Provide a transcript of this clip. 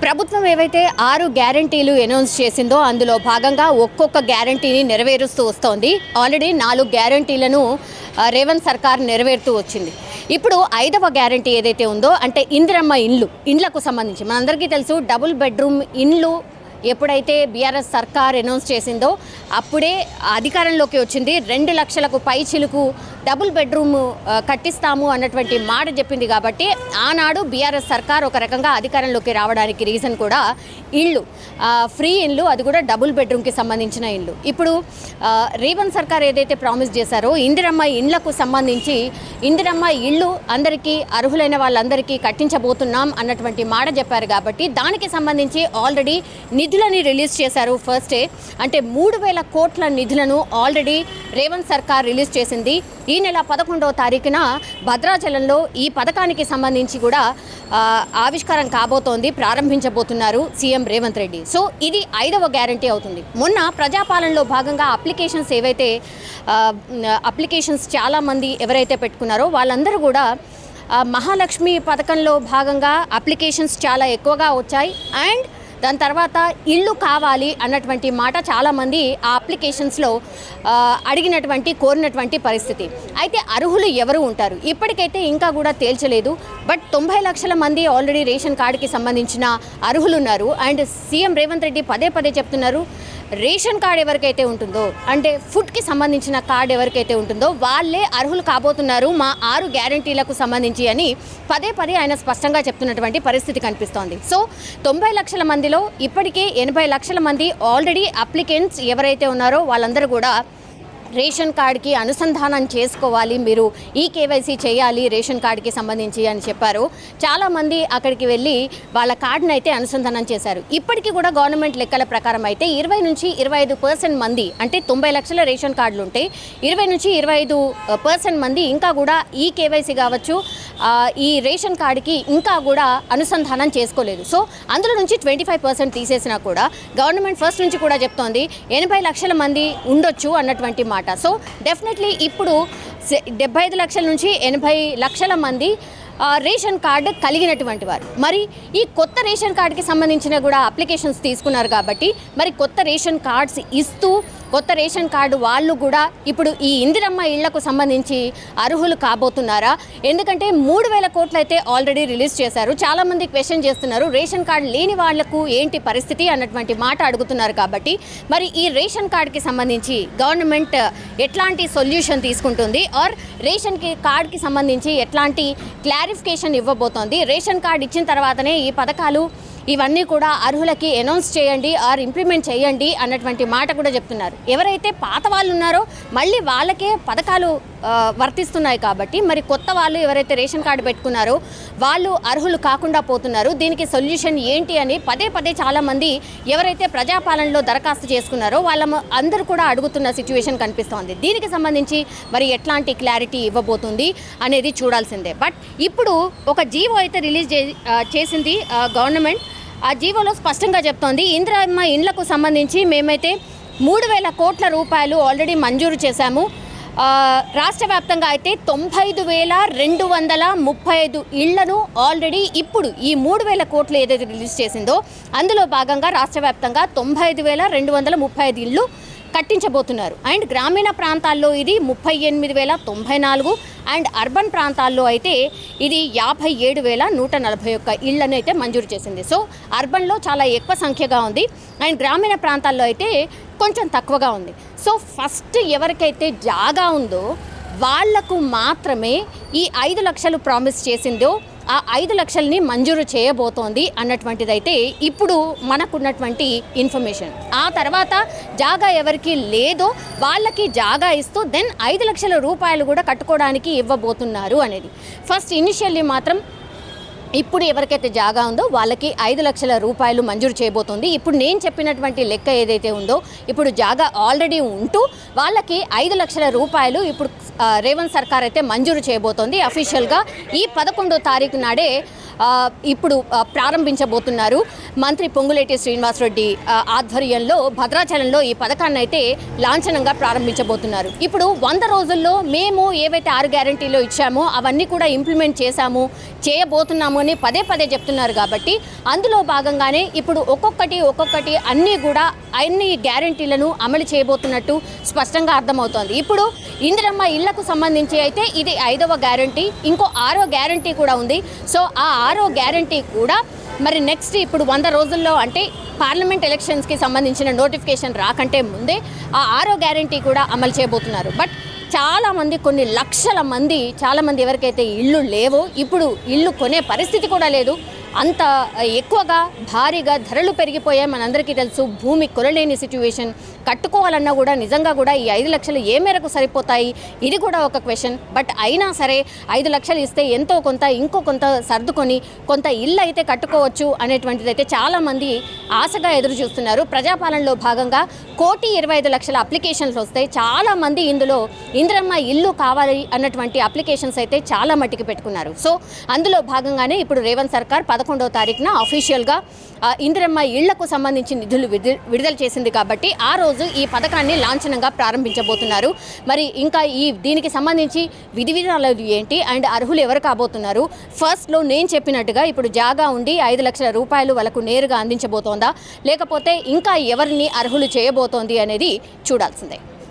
ప్రభుత్వం ఏవైతే 6 గ్యారంటీలు అనౌన్స్ చేసిందో అందులో భాగంగా ఒక్కొక్క గ్యారంటీని నెరవేరుస్తూ వస్తోంది. ఆల్రెడీ 4 గ్యారంటీలను రేవంత్ సర్కార్ నెరవేరుతూ వచ్చింది. ఇప్పుడు 5వ గ్యారంటీ ఏదైతే ఉందో అంటే ఇందిరమ్మ ఇండ్లకు సంబంధించి మనందరికీ తెలుసు, డబుల్ బెడ్రూమ్ ఇండ్లు ఎప్పుడైతే బీఆర్ఎస్ సర్కార్ అనౌన్స్ చేసిందో అప్పుడే అధికారంలోకి వచ్చింది. 2 లక్షలకు పైచిలుకు డబుల్ బెడ్రూమ్ కట్టిస్తాము అన్నటువంటి మాట చెప్పింది. కాబట్టి ఆనాడు బీఆర్ఎస్ సర్కార్ ఒక రకంగా అధికారంలోకి రావడానికి రీజన్ కూడా ఇళ్ళు, ఫ్రీ ఇళ్ళు, అది కూడా డబుల్ బెడ్రూమ్కి సంబంధించిన ఇళ్ళు. ఇప్పుడు రేవంత్ సర్కార్ ఏదైతే ప్రామిస్ చేశారో ఇందిరమ్మ ఇండ్లకు సంబంధించి ఇందిరమ్మ ఇళ్ళు అందరికీ అర్హులైన వాళ్ళందరికీ కట్టించబోతున్నాం అన్నటువంటి మాట చెప్పారు. కాబట్టి దానికి సంబంధించి ఆల్రెడీ నిధులని రిలీజ్ చేశారు. ఫస్టే అంటే 3,000 కోట్ల నిధులను ఆల్రెడీ రేవంత్ సర్కార్ రిలీజ్ చేసింది. ఈ నెల 11వ తారీఖున భద్రాచలంలో ఈ పథకానికి సంబంధించి కూడా ఆవిష్కారం కాబోతోంది, ప్రారంభించబోతున్నారు సీఎం రేవంత్ రెడ్డి. సో ఇది 5వ గ్యారంటీ అవుతుంది. మొన్న ప్రజాపాలనలో భాగంగా అప్లికేషన్స్ చాలామంది ఎవరైతే పెట్టుకున్నారో వాళ్ళందరూ కూడా మహాలక్ష్మి పథకంలో భాగంగా అప్లికేషన్స్ చాలా ఎక్కువగా వచ్చాయి. అండ్ దాని తర్వాత ఇల్లు కావాలి అన్నటువంటి మాట చాలామంది ఆ అప్లికేషన్స్లో కోరినటువంటి పరిస్థితి. అయితే అర్హులు ఎవరు ఉంటారు ఇప్పటికైతే ఇంకా కూడా తేల్చలేదు. బట్ 90 లక్షల మంది ఆల్రెడీ రేషన్ కార్డుకి సంబంధించిన అర్హులు ఉన్నారు. అండ్ సీఎం రేవంత్ రెడ్డి పదే పదే చెప్తున్నారు, రేషన్ కార్డు ఎవరికైతే ఉంటుందో అంటే ఫుడ్కి సంబంధించిన కార్డు ఎవరికైతే ఉంటుందో వాళ్ళే అర్హులు కాబోతున్నారు మా 6 గ్యారంటీలకు సంబంధించి అని పదే పదే ఆయన స్పష్టంగా చెప్తున్నటువంటి పరిస్థితి కనిపిస్తోంది. సో 90 లక్షల మందిలో ఇప్పటికే 80 లక్షల మంది ఆల్రెడీ అప్లికెంట్స్ ఎవరైతే ఉన్నారో వాళ్ళందరూ కూడా రేషన్ కార్డుకి అనుసంధానం చేసుకోవాలి, మీరు ఈ కేవైసీ చేయాలి రేషన్ కార్డుకి సంబంధించి అని చెప్పారు. చాలామంది అక్కడికి వెళ్ళి వాళ్ళ కార్డును అయితే అనుసంధానం చేశారు. ఇప్పటికీ కూడా గవర్నమెంట్ లెక్కల ప్రకారం అయితే 20 నుంచి 25% మంది అంటే 90 లక్షల రేషన్ కార్డులు ఉంటే 20 నుంచి 25% మంది ఇంకా కూడా ఈ కేవైసీ కావచ్చు ఈ రేషన్ కార్డుకి ఇంకా కూడా అనుసంధానం చేసుకోలేదు. సో అందులో నుంచి 25% తీసేసినా కూడా గవర్నమెంట్ ఫస్ట్ నుంచి కూడా చెప్తోంది 80 లక్షల మంది ఉండొచ్చు అన్నటువంటి మాట. సో డెఫినెట్లీ ఇప్పుడు 75 లక్షల నుంచి 80 లక్షల మంది రేషన్ కార్డు కలిగినటువంటి వారు. మరి ఈ కొత్త రేషన్ కార్డుకి సంబంధించిన కూడా అప్లికేషన్స్ తీసుకున్నారు. కాబట్టి మరి కొత్త రేషన్ కార్డ్స్ ఇస్తూ కొత్త రేషన్ కార్డు వాళ్ళు కూడా ఇప్పుడు ఈ ఇందిరమ్మ ఇళ్లకు సంబంధించి అర్హులు కాబోతున్నారా? ఎందుకంటే 3,000 కోట్లు అయితే ఆల్రెడీ రిలీజ్ చేశారు. చాలామంది క్వశ్చన్ చేస్తున్నారు, రేషన్ కార్డు లేని వాళ్లకు ఏంటి పరిస్థితి అన్నటువంటి మాట అడుగుతున్నారు. కాబట్టి మరి ఈ రేషన్ కార్డుకి సంబంధించి గవర్నమెంట్ ఎట్లాంటి సొల్యూషన్ తీసుకుంటుంది ఆర్ రేషన్ కార్డుకి సంబంధించి ఎట్లాంటి క్లారిఫికేషన్ ఇవ్వబోతోంది? రేషన్ కార్డు ఇచ్చిన తర్వాతనే ఈ పథకాలు ఇవన్నీ కూడా అర్హులకి అనౌన్స్ చేయండి ఆర్ ఇంప్లిమెంట్ చేయండి అన్నటువంటి మాట కూడా చెప్తున్నారు. ఎవరైతే పాత వాళ్ళు ఉన్నారో మళ్ళీ వాళ్ళకే పథకాలు వర్తిస్తున్నాయి. కాబట్టి మరి కొత్త వాళ్ళు ఎవరైతే రేషన్ కార్డు పెట్టుకున్నారో వాళ్ళు అర్హులు కాకుండా పోతున్నారు. దీనికి సొల్యూషన్ ఏంటి అని పదే పదే చాలామంది ఎవరైతే ప్రజాపాలనలో దరఖాస్తు చేసుకున్నారో వాళ్ళ అందరూ కూడా అడుగుతున్న సిచ్యువేషన్ కనిపిస్తోంది. దీనికి సంబంధించి మరి ఎట్లాంటి క్లారిటీ ఇవ్వబోతుంది అనేది చూడాల్సిందే. బట్ ఇప్పుడు ఒక జీవో అయితే రిలీజ్ చేసింది గవర్నమెంట్. ఆ జీవోలో స్పష్టంగా చెప్తోంది ఇందిరమ్మ ఇండ్లకు సంబంధించి మేమైతే 3,000 కోట్ల రూపాయలు ఆల్రెడీ మంజూరు చేశాము. రాష్ట్ర వ్యాప్తంగా అయితే 95,235 ఇళ్లను ఆల్రెడీ ఇప్పుడు ఈ 3,000 కోట్లు ఏదైతే రిలీజ్ చేసిందో అందులో భాగంగా రాష్ట్ర వ్యాప్తంగా 95,235 ఇళ్ళు కట్టించబోతున్నారు. అండ్ గ్రామీణ ప్రాంతాల్లో ఇది 38,094 అండ్ అర్బన్ ప్రాంతాల్లో అయితే ఇది 57,141 ఇళ్లను అయితే మంజూరు చేసింది. సో అర్బన్లో చాలా ఎక్కువ సంఖ్యగా ఉంది అండ్ గ్రామీణ ప్రాంతాల్లో అయితే కొంచెం తక్కువగా ఉంది. సో ఫస్ట్ ఎవరికైతే జాగా ఉందో వాళ్లకు మాత్రమే ఈ 5 లక్షలు ప్రామిస్ చేసిందో ఆ 5 లక్షల్ని మంజూరు చేయబోతోంది అన్నటువంటిదైతే ఇప్పుడు మనకున్నటువంటి ఇన్ఫర్మేషన్. ఆ తర్వాత జాగా ఎవరికి లేదో వాళ్ళకి జాగా ఇస్తూ దెన్ 5 లక్షల రూపాయలు కూడా కట్టుకోవడానికి ఇవ్వబోతున్నారు అనేది. ఫస్ట్ ఇనిషియల్లీ మాత్రం ఇప్పుడు ఎవరికైతే జాగా ఉందో వాళ్ళకి 5 లక్షల రూపాయలు మంజూరు చేయబోతోంది. ఇప్పుడు నేను చెప్పినటువంటి లెక్క ఏదైతే ఉందో ఇప్పుడు జాగా ఆల్రెడీ ఉంటూ వాళ్ళకి 5 లక్షల రూపాయలు ఇప్పుడు రేవంత్ సర్కార్ అయితే మంజూరు చేయబోతోంది. అఫీషియల్గా ఈ 11వ తారీఖు నాడే ఇప్పుడు ప్రారంభించబోతున్నారు. మంత్రి పొంగులేటి శ్రీనివాసరెడ్డి ఆధ్వర్యంలో భద్రాచలంలో ఈ పథకాన్ని అయితే లాంఛనంగా ప్రారంభించబోతున్నారు. ఇప్పుడు 100 రోజుల్లో మేము ఏవైతే 6 గ్యారంటీలో ఇచ్చామో అవన్నీ కూడా ఇంప్లిమెంట్ చేయబోతున్నాము అని పదే పదే చెప్తున్నారు కాబట్టి అందులో భాగంగానే ఇప్పుడు ఒక్కొక్కటి అన్ని గ్యారంటీలను అమలు చేయబోతున్నట్టు స్పష్టంగా అర్థమవుతోంది. ఇప్పుడు ఇందిరమ్మ ఇళ్లకు సంబంధించి అయితే ఇది 5వ గ్యారంటీ, ఇంకో 6వ గ్యారంటీ కూడా ఉంది. సో ఆ 6వ గ్యారంటీ కూడా మరి నెక్స్ట్ ఇప్పుడు 100 రోజుల్లో అంటే పార్లమెంట్ ఎలక్షన్స్కి సంబంధించిన నోటిఫికేషన్ రాకంటే ముందే ఆ 6వ గ్యారంటీ కూడా అమలు చేయబోతున్నారు. బట్ చాలామంది కొన్ని లక్షల మంది ఎవరికైతే ఇళ్ళు లేవో ఇప్పుడు ఇళ్ళు కొనే పరిస్థితి కూడా లేదు. అంత ఎక్కువగా భారీగా ధరలు పెరిగిపోయాయి. మనందరికీ తెలుసు, భూమి కొనలేని సిచ్యువేషన్. కట్టుకోవాలన్నా కూడా నిజంగా కూడా ఈ 5 లక్షలు ఏ మేరకు సరిపోతాయి, ఇది కూడా ఒక క్వశ్చన్. బట్ అయినా సరే 5 లక్షలు ఇస్తే ఎంతో కొంత ఇంకో కొంత సర్దుకొని కొంత ఇల్లు అయితే కట్టుకోవచ్చు అనేటువంటిది అయితే చాలామంది ఆశగా ఎదురు చూస్తున్నారు. ప్రజాపాలనలో భాగంగా 1,25,00,000 అప్లికేషన్స్ వస్తాయి. చాలామంది ఇందులో ఇందిరమ్మ ఇల్లు కావాలి అన్నటువంటి అప్లికేషన్స్ అయితే చాలా మట్టికి పెట్టుకున్నారు. సో అందులో భాగంగానే ఇప్పుడు రేవంత్ సర్కార్ 11వ తారీఖున అఫీషియల్గా ఇందిరమ్మ ఇళ్లకు సంబంధించి నిధులు విడుదల చేసింది కాబట్టి ఆ రోజు ఈ పథకాన్ని లాంఛనంగా ప్రారంభించబోతున్నారు. మరి ఇంకా దీనికి సంబంధించి విధి విధానాలు ఏంటి అండ్ అర్హులు ఎవరు కాబోతున్నారు, ఫస్ట్లో నేను చెప్పినట్టుగా ఇప్పుడు జాగా ఉండి 5 లక్షల రూపాయలు వాళ్ళకు నేరుగా అందించబోతోందా, లేకపోతే ఇంకా ఎవరిని అర్హులు చేయబోతోంది అనేది చూడాల్సిందే.